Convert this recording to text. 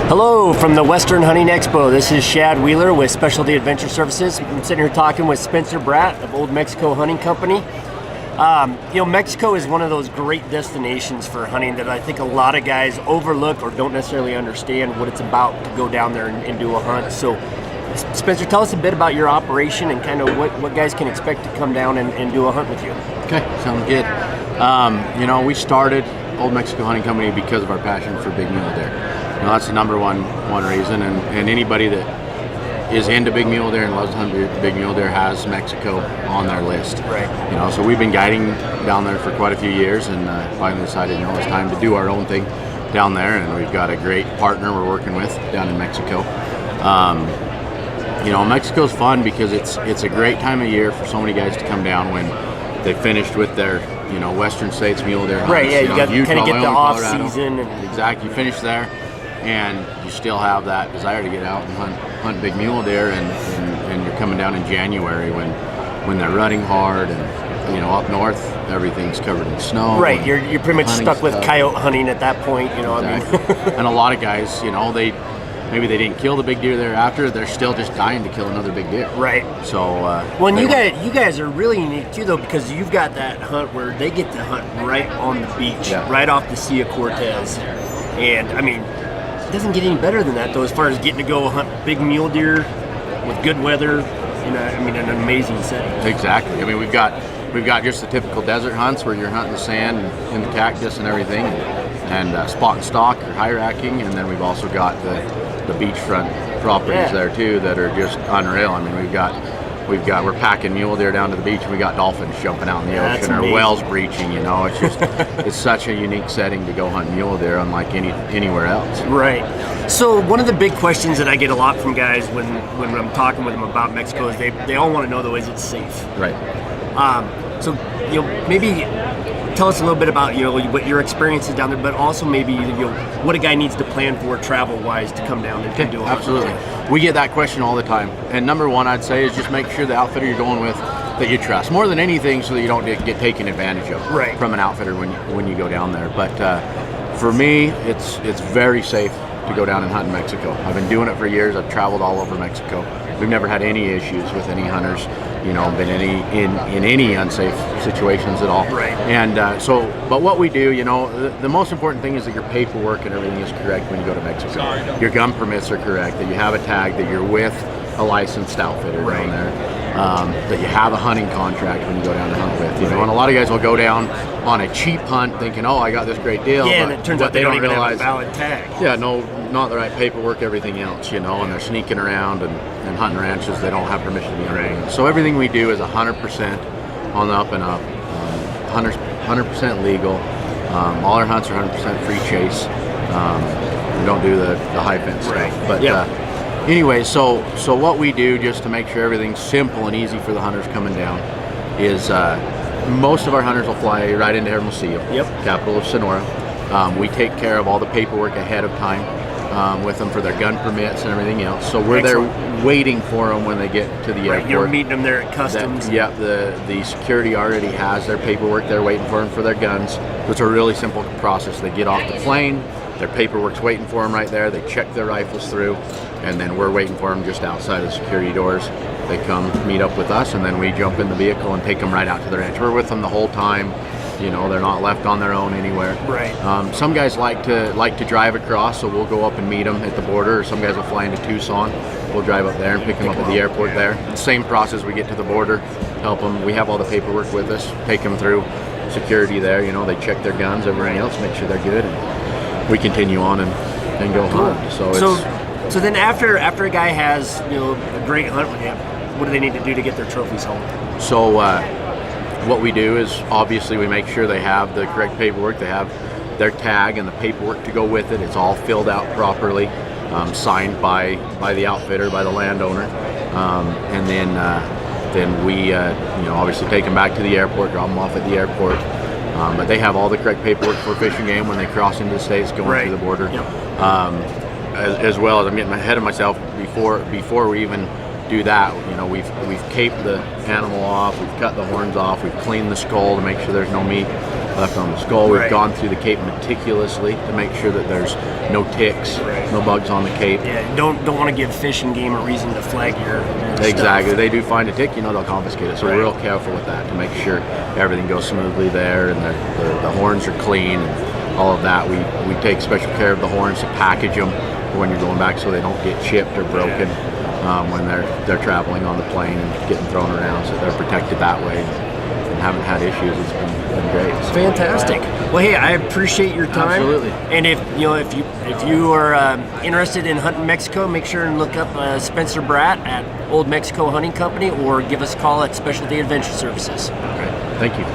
Hello from the Western Hunting Expo. This is Shad Wheeler with Specialty Adventure Services. I'm sitting here talking with Spencer Bratt of Old Mexico Hunting Company. Mexico is one of those great destinations for hunting that I think a lot of guys overlook or don't necessarily understand what it's about to go down there and do a hunt. So, Spencer, tell us a bit about your operation and kind of what guys can expect to come down and do a hunt with you. Okay, sounds good. We started Old Mexico Hunting Company because of our passion for big mule deer. That's the number one reason, and anybody that is into big mule deer and loves to hunt big mule deer has Mexico on their list. Right. So we've been guiding down there for quite a few years, and finally decided, it's time to do our own thing down there, and we've got a great partner we're working with down in Mexico. Mexico's fun because it's a great time of year for so many guys to come down when they finished with their Western States mule deer hunts. Right, yeah, you got to kind of get the off Colorado. season. Exactly, you finish there, and you still have that desire to get out and hunt big mule deer, and you're coming down in January when they're rutting hard, and up north everything's covered in snow. Right, you're pretty much stuck with coyote hunting at that point. Exactly. And a lot of guys, maybe they didn't kill the big deer thereafter. They're still just dying to kill another big deer. Right. So, you guys are really unique too, though, because you've got that hunt where they get to hunt right on the beach, right off the Sea of Cortez, and it doesn't get any better than that, though, as far as getting to go hunt big mule deer with good weather in an amazing setting. Exactly. We've got just the typical desert hunts where you're hunting the sand and the cactus and everything, and spot and stalk or high racking, and then we've also got the beachfront properties there too that are just unreal. We're packing mule deer down to the beach, and we got dolphins jumping out in the ocean, or whales breaching. It's just it's such a unique setting to go hunt mule deer, unlike anywhere else. Right. So one of the big questions that I get a lot from guys when I'm talking with them about Mexico is they all want to know, though, is it safe? Right. So maybe tell us a little bit about what your experience is down there, but also maybe what a guy needs to plan for travel-wise to come down and do a hunt. Absolutely. We get that question all the time, and number one I'd say is just make sure the outfitter you're going with that you trust more than anything, so that you don't get taken advantage of from an outfitter when you go down there. But for me, it's very safe to go down and hunt in Mexico. I've been doing it for years. I've traveled all over Mexico. We've never had any issues with any hunters, been in any unsafe situations at all. Right. And but what we do, the most important thing is that your paperwork and everything is correct when you go to Mexico. Your gun permits are correct, that you have a tag, that you're with a licensed outfitter down there, that you have a hunting contract when you go down to hunt with. And a lot of guys will go down on a cheap hunt thinking, I got this great deal. Yeah, and it turns out they don't even have a valid tag. Yeah, no, not the right paperwork, everything else, and they're sneaking around and hunting ranches they don't have permission to be in. So everything we do is 100% on the up and up, 100% legal. All our hunts are 100% free chase. We don't do the high fence stuff. But anyway, so what we do, just to make sure everything's simple and easy for the hunters coming down, is most of our hunters will fly right into Hermosillo, capital of Sonora. We take care of all the paperwork ahead of time with them for their gun permits and everything else. So we're there waiting for them when they get to the airport. You're meeting them there at customs. The security already has their paperwork. They're waiting for them for their guns. It's a really simple process. They get off the plane, their paperwork's waiting for them right there. They check their rifles through, and then we're waiting for them just outside the security doors. They come meet up with us, and then we jump in the vehicle and take them right out to the ranch. We're with them the whole time. They're not left on their own anywhere. Right. Some guys like to drive across, so we'll go up and meet them at the border. Or some guys will fly into Tucson. We'll drive up there and pick them up at the airport there. Same process. We get to the border, help them. We have all the paperwork with us. Take them through security there. They check their guns, everything else, make sure they're good, and we continue on and go hunt. So then after a guy has a great hunt with him, what do they need to do to get their trophies home? So what we do is obviously we make sure they have the correct paperwork. They have their tag and the paperwork to go with it. It's all filled out properly, signed by the outfitter, by the landowner, and then we obviously take them back to the airport, drop them off at the airport. But they have all the correct paperwork for Fish and Game when they cross into the states going through the border. As well as, I'm getting ahead of myself, before we even do that, we've caped the animal off, we've cut the horns off, we've cleaned the skull to make sure there's no meat left on the skull. We've Right. gone through the cape meticulously to make sure that there's no ticks, no bugs on the cape. Yeah, don't want to give fish and game a reason to flag your Exactly. stuff. They do find a tick, they'll confiscate it. So we're real careful with that to make sure everything goes smoothly there, and the horns are clean and all of that. We take special care of the horns to package them when you're going back so they don't get chipped or broken when they're traveling on the plane and getting thrown around. So they're protected that way and haven't had issues. It's been great. It's fantastic. Well, hey, I appreciate your time. Absolutely. And if you are interested in hunting Mexico, make sure and look up Spencer Bratt at Old Mexico Hunting Company, or give us a call at Specialty Adventure Services. Okay. Thank you.